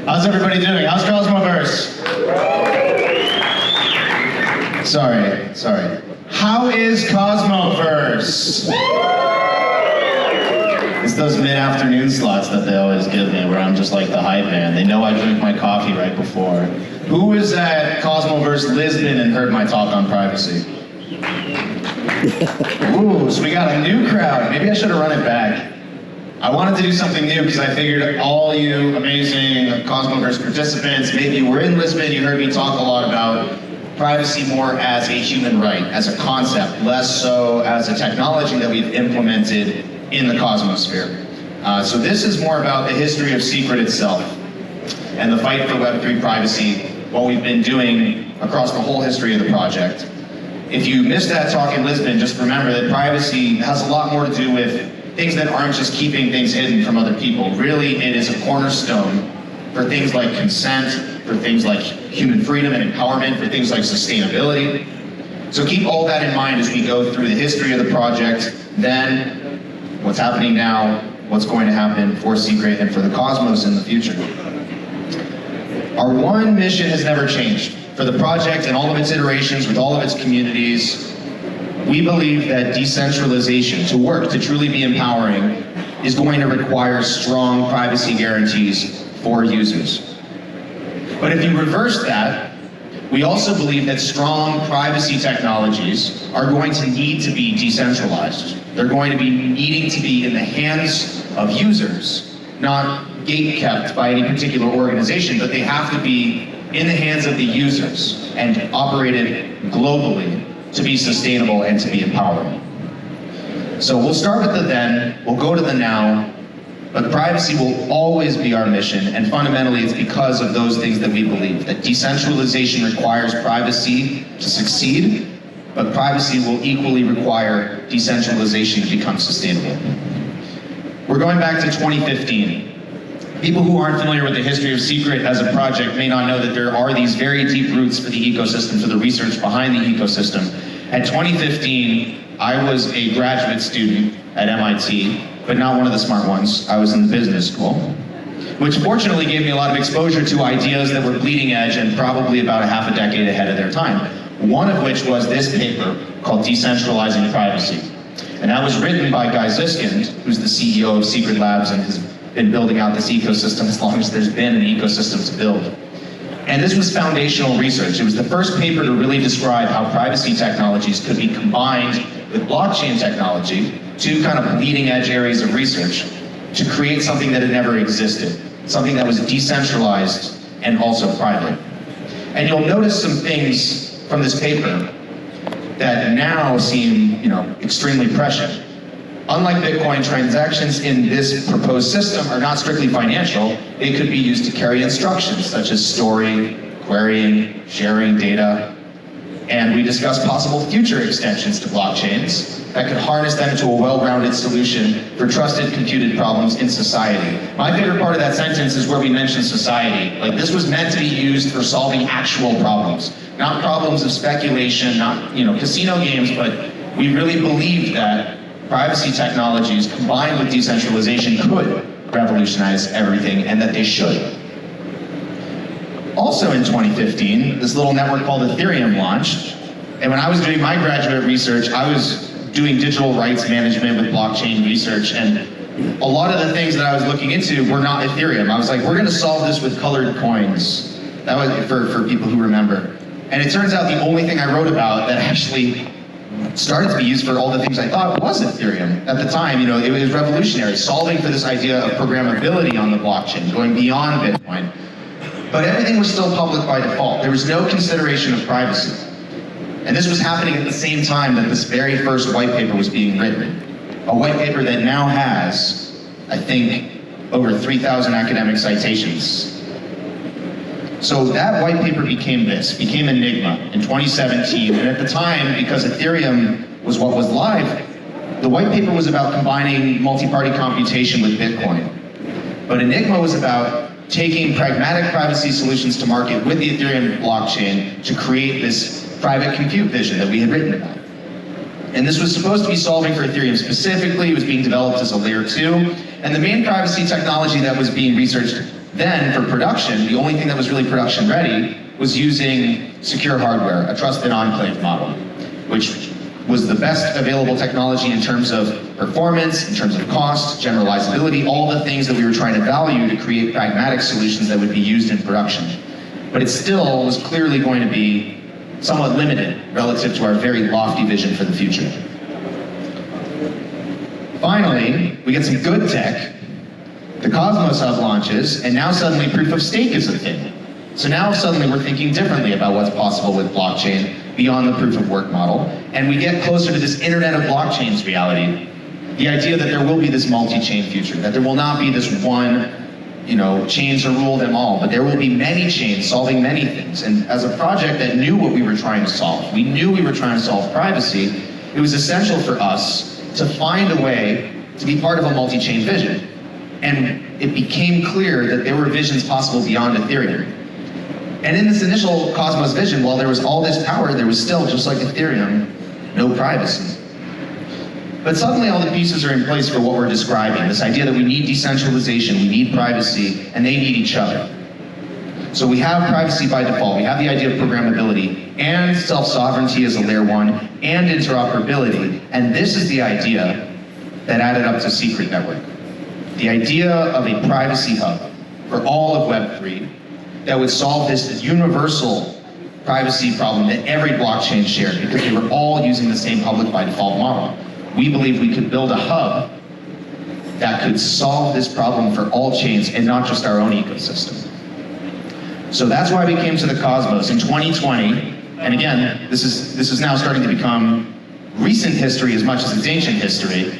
How's everybody doing? How's Cosmoverse? Sorry. How is Cosmoverse? It's those mid-afternoon slots that they always give me where I'm just like the hype man. They know I drink my coffee right before. Who was at Cosmoverse Lisbon and heard my talk on privacy? Ooh, so we got a new crowd. Maybe I should have run it back. I wanted to do something new because I figured all you amazing Cosmoverse participants, maybe you were in Lisbon, you heard me talk a lot about privacy more as a human right, as a concept, less so as a technology that we've implemented in the Cosmosphere. So this is more about the history of secret itself and the fight for Web3 privacy, what we've been doing across the whole history of the project. If you missed that talk in Lisbon, just remember that privacy has a lot more to do with things that aren't just keeping things hidden from other people. Really, it is a cornerstone for things like consent, for things like human freedom and empowerment, for things like sustainability. So keep all that in mind as we go through the history of the project, then what's happening now, what's going to happen for Secret and for the Cosmos in the future. Our one mission has never changed. For the project and all of its iterations with all of its communities, we believe that decentralization, to work, to truly be empowering, is going to require strong privacy guarantees for users. But if you reverse that, we also believe that strong privacy technologies are going to need to be decentralized. They're going to be needing to be in the hands of users, not gate-kept by any particular organization, but they have to be in the hands of the users and operated globally to be sustainable and to be empowering. So we'll start with the then, we'll go to the now, but privacy will always be our mission, and fundamentally it's because of those things that we believe, that decentralization requires privacy to succeed, but privacy will equally require decentralization to become sustainable. We're going back to 2015. People who aren't familiar with the history of Secret as a project may not know that there are these very deep roots for the ecosystem, for the research behind the ecosystem. At 2015, I was a graduate student at MIT, but not one of the smart ones. I was in the business school, which fortunately gave me a lot of exposure to ideas that were bleeding edge and probably about a half a decade ahead of their time. One of which was this paper called Decentralizing Privacy. And that was written by Guy Ziskind, who's the CEO of Secret Labs and has been building out this ecosystem as long as there's been an ecosystem to build. And this was foundational research. It was the first paper to really describe how privacy technologies could be combined with blockchain technology, two kind of leading edge areas of research, to create something that had never existed, something that was decentralized and also private. And you'll notice some things from this paper that now seem, extremely prescient. Unlike Bitcoin, transactions in this proposed system are not strictly financial. They could be used to carry instructions such as storing, querying, sharing data. And we discussed possible future extensions to blockchains that could harness them to a well-rounded solution for trusted computed problems in society. My favorite part of that sentence is where we mention society. Like, this was meant to be used for solving actual problems, not problems of speculation, not casino games, but we really believed that privacy technologies combined with decentralization could revolutionize everything, and that they should. Also in 2015, this little network called Ethereum launched, and when I was doing my graduate research, I was doing digital rights management with blockchain research, and a lot of the things that I was looking into were not Ethereum. I was like, we're gonna solve this with colored coins. That was for people who remember. And it turns out the only thing I wrote about that actually started to be used for all the things I thought was Ethereum. At the time, it was revolutionary, solving for this idea of programmability on the blockchain, going beyond Bitcoin. But everything was still public by default. There was no consideration of privacy. And this was happening at the same time that this very first white paper was being written. A white paper that now has, I think, over 3,000 academic citations. So that white paper became Enigma in 2017, and at the time, because Ethereum was what was live, the white paper was about combining multi-party computation with Bitcoin. But Enigma was about taking pragmatic privacy solutions to market with the Ethereum blockchain to create this private compute vision that we had written about. And this was supposed to be solving for Ethereum specifically. It was being developed as a layer 2, and the main privacy technology that was being researched Then for production, the only thing that was really production ready was using secure hardware, a trusted enclave model, which was the best available technology in terms of performance, in terms of cost, generalizability, all the things that we were trying to value to create pragmatic solutions that would be used in production. But it still was clearly going to be somewhat limited relative to our very lofty vision for the future. Finally, we get some good tech. The Cosmos Hub launches, and now suddenly proof of stake is a thing. So now suddenly we're thinking differently about what's possible with blockchain beyond the proof of work model, and we get closer to this Internet of Blockchains reality. The idea that there will be this multi-chain future, that there will not be this one, chain to rule them all, but there will be many chains solving many things. And as a project that knew what we were trying to solve, we knew we were trying to solve privacy, it was essential for us to find a way to be part of a multi-chain vision. And it became clear that there were visions possible beyond Ethereum. And in this initial Cosmos vision, while there was all this power, there was still, just like Ethereum, no privacy. But suddenly all the pieces are in place for what we're describing, this idea that we need decentralization, we need privacy, and they need each other. So we have privacy by default, we have the idea of programmability, and self-sovereignty as a layer 1, and interoperability, and this is the idea that added up to Secret Network. The idea of a privacy hub for all of Web3 that would solve this universal privacy problem that every blockchain shared because they were all using the same public by default model. We believe we could build a hub that could solve this problem for all chains and not just our own ecosystem. So that's why we came to the Cosmos in 2020, and again, this is now starting to become recent history as much as it's ancient history.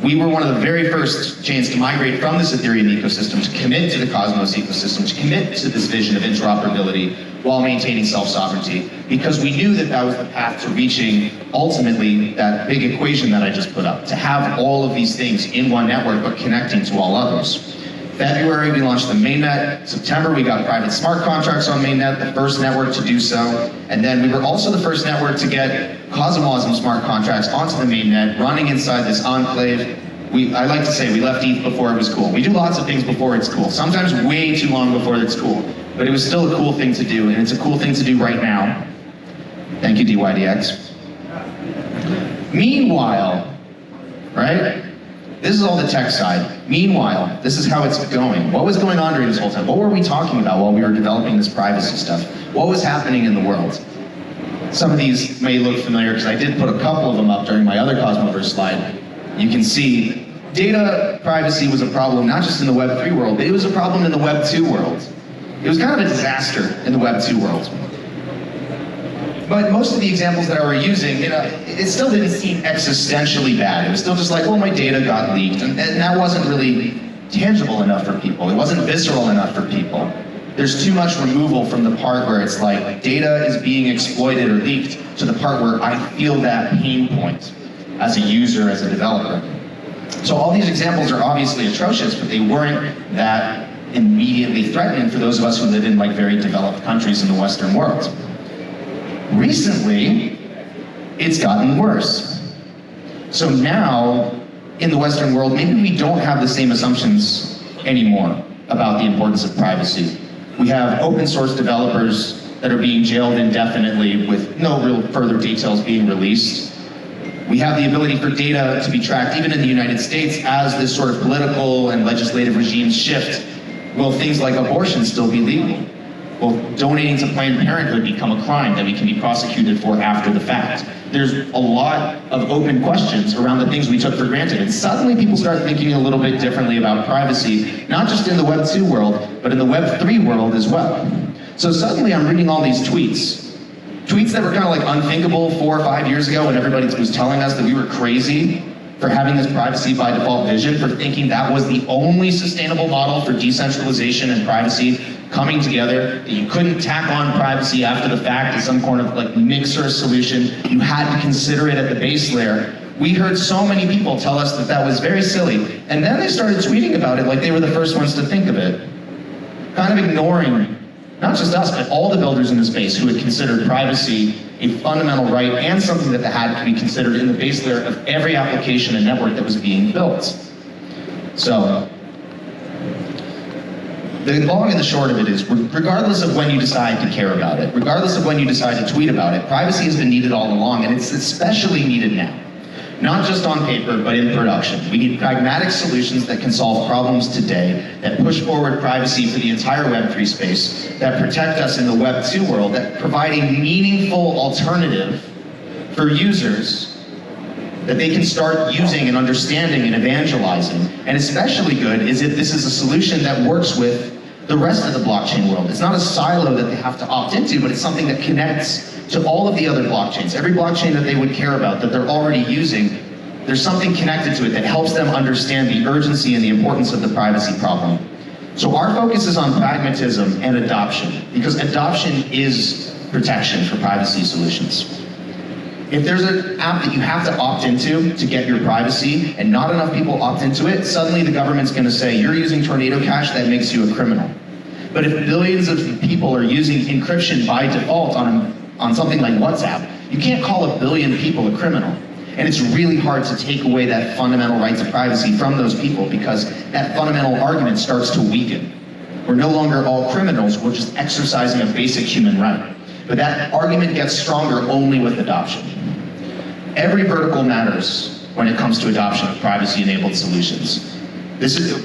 We were one of the very first chains to migrate from this Ethereum ecosystem, to commit to the Cosmos ecosystem, to commit to this vision of interoperability while maintaining self-sovereignty, because we knew that that was the path to reaching, ultimately, that big equation that I just put up, to have all of these things in one network but connecting to all others. February, we launched the mainnet. September, we got private smart contracts on mainnet, the first network to do so. And then we were also the first network to get Cosmosm smart contracts onto the mainnet, running inside this enclave. I like to say we left ETH before it was cool. We do lots of things before it's cool, sometimes way too long before it's cool. But it was still a cool thing to do, and it's a cool thing to do right now. Thank you, DYDX. Meanwhile, right? This is all the tech side. Meanwhile, this is how it's going. What was going on during this whole time? What were we talking about while we were developing this privacy stuff? What was happening in the world? Some of these may look familiar because I did put a couple of them up during my other Cosmoverse slide. You can see data privacy was a problem not just in the Web 3 world, but it was a problem in the Web 2 world. It was kind of a disaster in the Web 2 world. But most of the examples that I were using, it still didn't seem existentially bad. It was still just like, oh, my data got leaked. And that wasn't really tangible enough for people. It wasn't visceral enough for people. There's too much removal from the part where it's like data is being exploited or leaked to the part where I feel that pain point as a user, as a developer. So all these examples are obviously atrocious, but they weren't that immediately threatening for those of us who live in very developed countries in the Western world. Recently, it's gotten worse. So now, in the Western world, maybe we don't have the same assumptions anymore about the importance of privacy. We have open source developers that are being jailed indefinitely with no real further details being released. We have the ability for data to be tracked, even in the United States, as this sort of political and legislative regimes shift. Will things like abortion still be legal? Will donating to Planned Parenthood become a crime that we can be prosecuted for after the fact? There's a lot of open questions around the things we took for granted, and suddenly people start thinking a little bit differently about privacy, not just in the Web 2 world, but in the Web 3 world as well. So suddenly I'm reading all these tweets that were kind of unthinkable 4 or 5 years ago when everybody was telling us that we were crazy for having this privacy by default vision, for thinking that was the only sustainable model for decentralization and privacy coming together, that you couldn't tack on privacy after the fact as some kind of mixer solution. You had to consider it at the base layer. We heard so many people tell us that that was very silly, and then they started tweeting about it like they were the first ones to think of it, kind of ignoring not just us, but all the builders in the space who had considered privacy a fundamental right and something that had to be considered in the base layer of every application and network that was being built. So, The long and the short of it is, regardless of when you decide to care about it, regardless of when you decide to tweet about it, privacy has been needed all along, and it's especially needed now. Not just on paper, but in production. We need pragmatic solutions that can solve problems today, that push forward privacy for the entire Web3 space, that protect us in the Web2 world, that provide a meaningful alternative for users that they can start using and understanding and evangelizing. And especially good is if this is a solution that works with the rest of the blockchain world. It's not a silo that they have to opt into, but it's something that connects to all of the other blockchains. Every blockchain that they would care about, that they're already using, there's something connected to it that helps them understand the urgency and the importance of the privacy problem. So our focus is on pragmatism and adoption, because adoption is protection for privacy solutions. If there's an app that you have to opt into to get your privacy and not enough people opt into it, suddenly the government's going to say, you're using Tornado Cash, that makes you a criminal. But if billions of people are using encryption by default on something like WhatsApp, you can't call a billion people a criminal. And it's really hard to take away that fundamental right to privacy from those people, because that fundamental argument starts to weaken. We're no longer all criminals, we're just exercising a basic human right. But that argument gets stronger only with adoption. Every vertical matters when it comes to adoption of privacy-enabled solutions.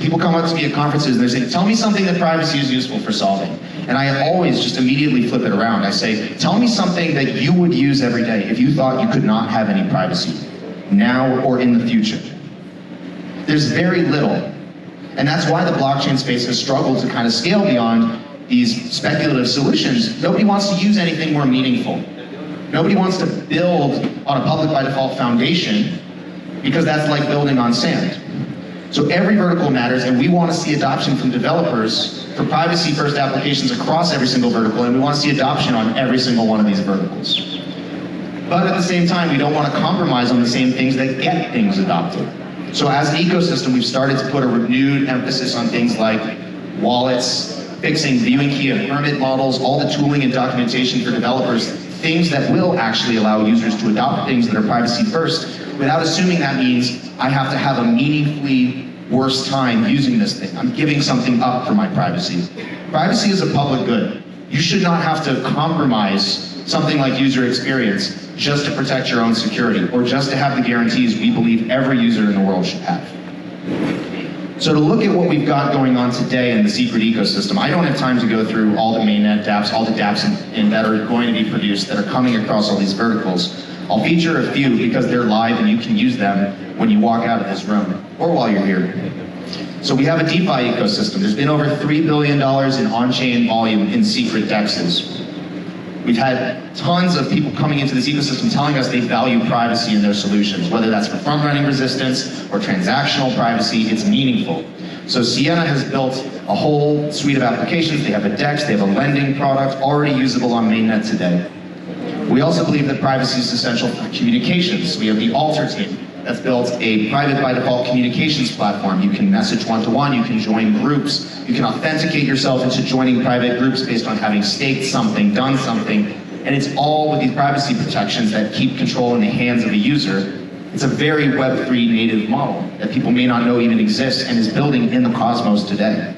People come up to me at conferences and they're saying, tell me something that privacy is useful for solving. And I always just immediately flip it around. I say, tell me something that you would use every day if you thought you could not have any privacy, now or in the future. There's very little. And that's why the blockchain space has struggled to kind of scale beyond these speculative solutions. Nobody wants to use anything more meaningful. Nobody wants to build on a public by default foundation, because that's like building on sand. So every vertical matters, and we want to see adoption from developers for privacy-first applications across every single vertical, and we want to see adoption on every single one of these verticals. But at the same time, we don't want to compromise on the same things that get things adopted. So as an ecosystem, we've started to put a renewed emphasis on things like wallets, fixing viewing key and permit models, all the tooling and documentation for developers, things that will actually allow users to adopt things that are privacy first, without assuming that means I have to have a meaningfully worse time using this thing. I'm giving something up for my privacy. Privacy is a public good. You should not have to compromise something like user experience just to protect your own security, or just to have the guarantees we believe every user in the world should have. So to look at what we've got going on today in the secret ecosystem, I don't have time to go through all the mainnet dApps, all the dApps that are going to be produced, that are coming across all these verticals. I'll feature a few because they're live and you can use them when you walk out of this room, or while you're here. So we have a DeFi ecosystem. There's been over $3 billion in on-chain volume in secret DEXs. We've had tons of people coming into this ecosystem telling us they value privacy in their solutions, whether that's for front-running resistance or transactional privacy. It's meaningful. So Sienna has built a whole suite of applications. They have a DEX, they have a lending product already usable on mainnet today. We also believe that privacy is essential for communications. We have the Alter team that's built a private by default communications platform. You can message one-to-one, you can join groups, you can authenticate yourself into joining private groups based on having staked something, done something, and it's all with these privacy protections that keep control in the hands of the user. It's a very Web3 native model that people may not know even exists and is building in the Cosmos today.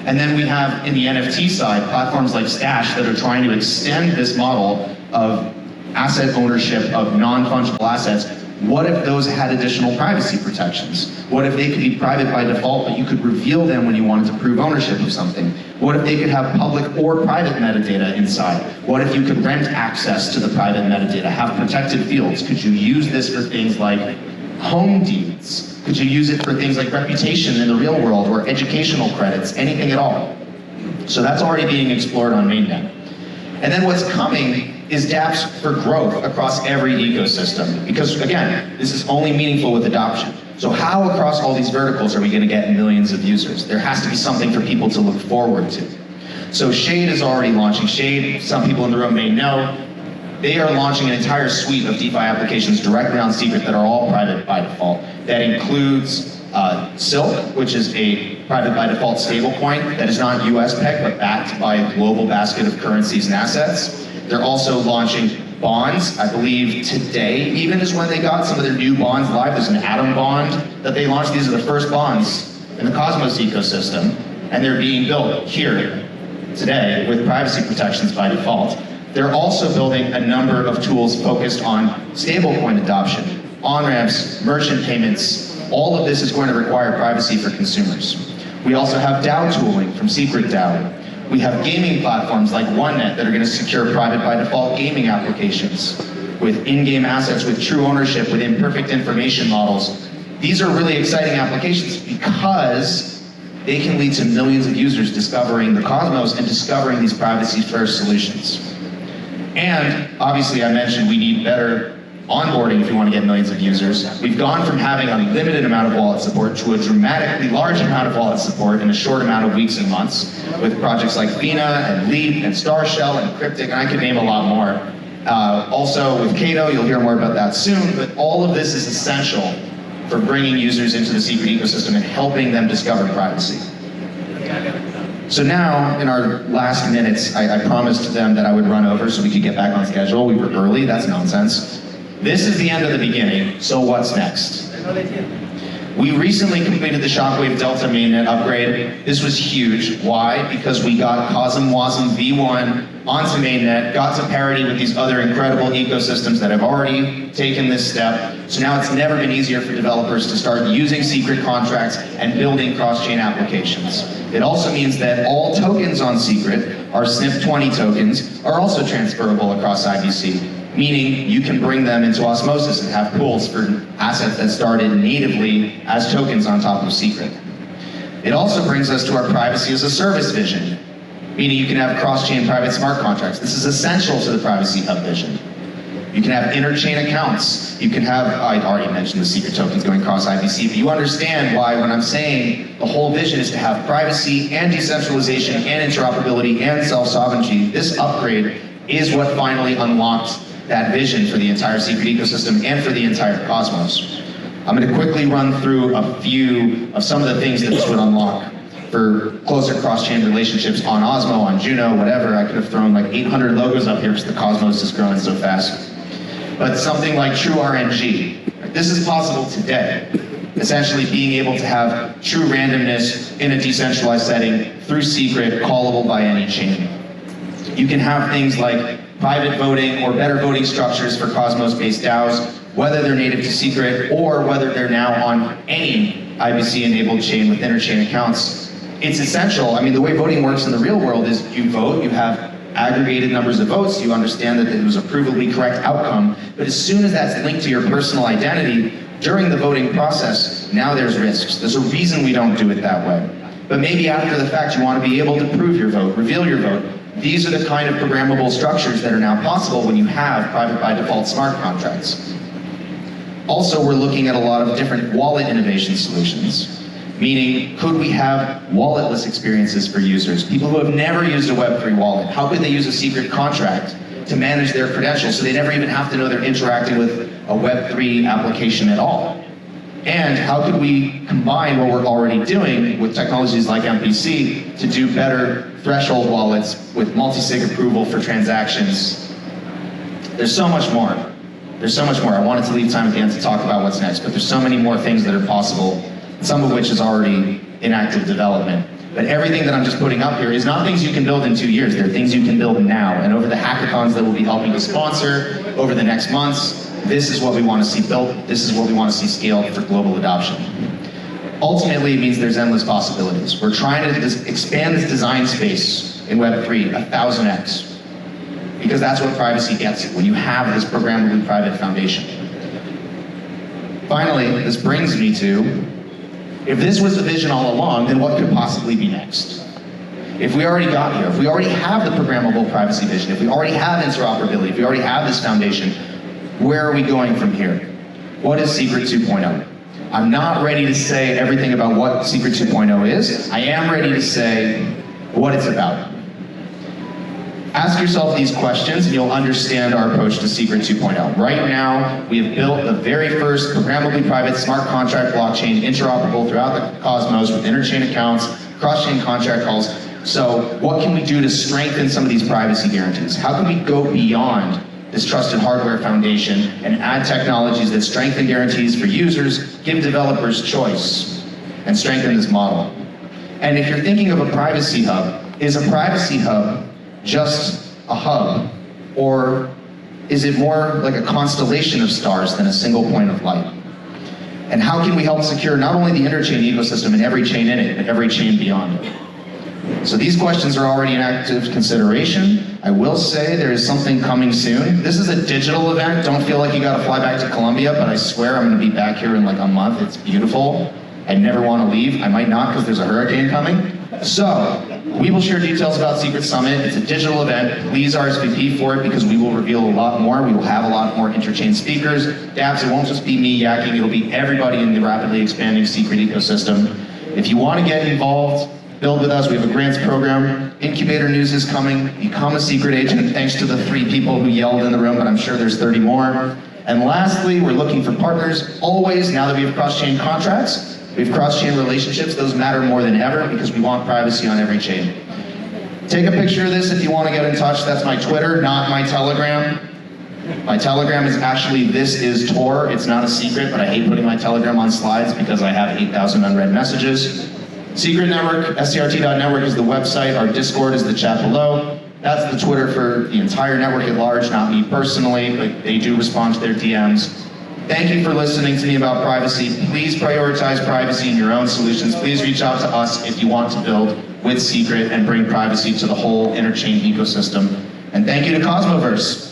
And then we have, in the NFT side, platforms like Stash that are trying to extend this model of asset ownership of non-fungible assets. What if those had additional privacy protections? What if they could be private by default, but you could reveal them when you wanted to prove ownership of something? What if they could have public or private metadata inside? What if you could rent access to the private metadata, have protected fields? Could you use this for things like home deeds? Could you use it for things like reputation in the real world, or educational credits, anything at all? So that's already being explored on mainnet. And then what's coming is dApps for growth across every ecosystem. Because again, this is only meaningful with adoption. So how across all these verticals are we going to get millions of users? There has to be something for people to look forward to. So Shade is already launching. Shade, some people in the room may know, they are launching an entire suite of DeFi applications directly on Secret that are all private by default. That includes Silk, which is a private by default stablecoin that is not US pegged, but backed by a global basket of currencies and assets. They're also launching bonds. I believe today even is when they got some of their new bonds live. There's an Atom bond that they launched. These are the first bonds in the Cosmos ecosystem. and they're being built here today with privacy protections by default. They're also building a number of tools focused on stablecoin adoption, on-ramps, merchant payments. All of this is going to require privacy for consumers. We also have DAO tooling from Secret DAO. We have gaming platforms like OneNet that are going to secure private by default gaming applications with in-game assets, with true ownership, with imperfect information models. These are really exciting applications because they can lead to millions of users discovering the Cosmos and discovering these privacy-first solutions. And obviously I mentioned we need better onboarding if you want to get millions of users. We've gone from having a limited amount of wallet support to a dramatically large amount of wallet support in a short amount of weeks and months with projects like Fina and Leap and Starshell and Cryptic, and I could name a lot more. Also with Cato, you'll hear more about that soon, but all of this is essential for bringing users into the secret ecosystem and helping them discover privacy. So now, in our last minutes, I promised them that I would run over so we could get back on schedule. We were early, that's nonsense. This is the end of the beginning, so what's next? We recently completed the Shockwave Delta mainnet upgrade. This was huge. Why? Because we got CosmWasm V1 onto mainnet, got to parity with these other incredible ecosystems that have already taken this step. So now it's never been easier for developers to start using secret contracts and building cross-chain applications. It also means that all tokens on Secret, our SNP20 tokens, are also transferable across IBC. Meaning you can bring them into Osmosis and have pools for assets that started natively as tokens on top of Secret. It also brings us to our privacy as a service vision, meaning you can have cross-chain private smart contracts. This is essential to the Privacy Hub vision. You can have interchain accounts. You can have, I already mentioned the Secret tokens going across IBC, but you understand why when I'm saying the whole vision is to have privacy and decentralization and interoperability and self-sovereignty. This upgrade is what finally unlocked that vision for the entire secret ecosystem and for the entire Cosmos. I'm going to quickly run through a few of some of the things that this would unlock for closer cross-chain relationships on Osmo, on Juno, whatever. I could have thrown like 800 logos up here because the Cosmos is growing so fast. But something like true RNG. This is possible today. Essentially being able to have true randomness in a decentralized setting through Secret, callable by any chain. You can have things like private voting or better voting structures for Cosmos-based DAOs, whether they're native to Secret or whether they're now on any IBC-enabled chain with interchain accounts. It's essential. I mean, the way voting works in the real world is you vote, you have aggregated numbers of votes, you understand that it was a provably correct outcome, but as soon as that's linked to your personal identity, during the voting process, now there's risks. There's a reason we don't do it that way. But maybe after the fact, you want to be able to prove your vote, reveal your vote. These are the kind of programmable structures that are now possible when you have private by default smart contracts. Also, we're looking at a lot of different wallet innovation solutions, meaning could we have walletless experiences for users? People who have never used a Web3 wallet, how could they use a secret contract to manage their credentials so they never even have to know they're interacting with a Web3 application at all? And how could we combine what we're already doing with technologies like MPC to do better threshold wallets with multi-sig approval for transactions? There's so much more. There's so much more. I wanted to leave time at the end to talk about what's next, but there's so many more things that are possible, some of which is already in active development. But everything that I'm just putting up here is not things you can build in 2 years. They're things you can build now. And over the hackathons that we'll be helping to sponsor over the next months, this is what we want to see built. This is what we want to see scaled for global adoption. Ultimately, it means there's endless possibilities. We're trying to expand this design space in Web3 1,000x, because that's what privacy gets you when you have this programmably private foundation. Finally, this brings me to, if this was the vision all along, then what could possibly be next? If we already got here, if we already have the programmable privacy vision, if we already have interoperability, if we already have this foundation, where are we going from here? What is Secret 2.0? I'm not ready to say everything about what Secret 2.0 is. I am ready to say what it's about. Ask yourself these questions and you'll understand our approach to Secret 2.0. Right now, we have built the very first programmably private smart contract blockchain interoperable throughout the Cosmos with interchain accounts, cross-chain contract calls. So what can we do to strengthen some of these privacy guarantees? How can we go beyond this trusted hardware foundation and add technologies that strengthen guarantees for users, give developers choice, and strengthen this model? And if you're thinking of a privacy hub, is a privacy hub just a hub? Or is it more like a constellation of stars than a single point of light? And how can we help secure not only the interchain ecosystem and every chain in it, but every chain beyond it? So these questions are already in active consideration. I will say there is something coming soon. This is a digital event. Don't feel like you gotta fly back to Colombia, but I swear I'm gonna be back here in like a month. It's beautiful. I never wanna leave. I might not because there's a hurricane coming. So, we will share details about Secret Summit. It's a digital event. Please RSVP for it because we will reveal a lot more. We will have a lot more interchain speakers. Dabs, it won't just be me yakking. It'll be everybody in the rapidly expanding secret ecosystem. If you want to get involved, build with us. We have a grants program. Incubator news is coming. Become a secret agent thanks to the 3 people who yelled in the room, but I'm sure there's 30 more. And lastly, we're looking for partners always, now that we have cross-chain contracts. We have cross-chain relationships. Those matter more than ever because we want privacy on every chain. Take a picture of this if you want to get in touch. That's my Twitter, not my Telegram. My Telegram is actually This Is Tor. It's not a secret, but I hate putting my Telegram on slides because I have 8,000 unread messages. Secret Network, scrt.network is the website. Our Discord is the chat below. That's the Twitter for the entire network at large, not me personally, but they do respond to their DMs. Thank you for listening to me about privacy. Please prioritize privacy in your own solutions. Please reach out to us if you want to build with Secret and bring privacy to the whole interchain ecosystem. And thank you to Cosmoverse.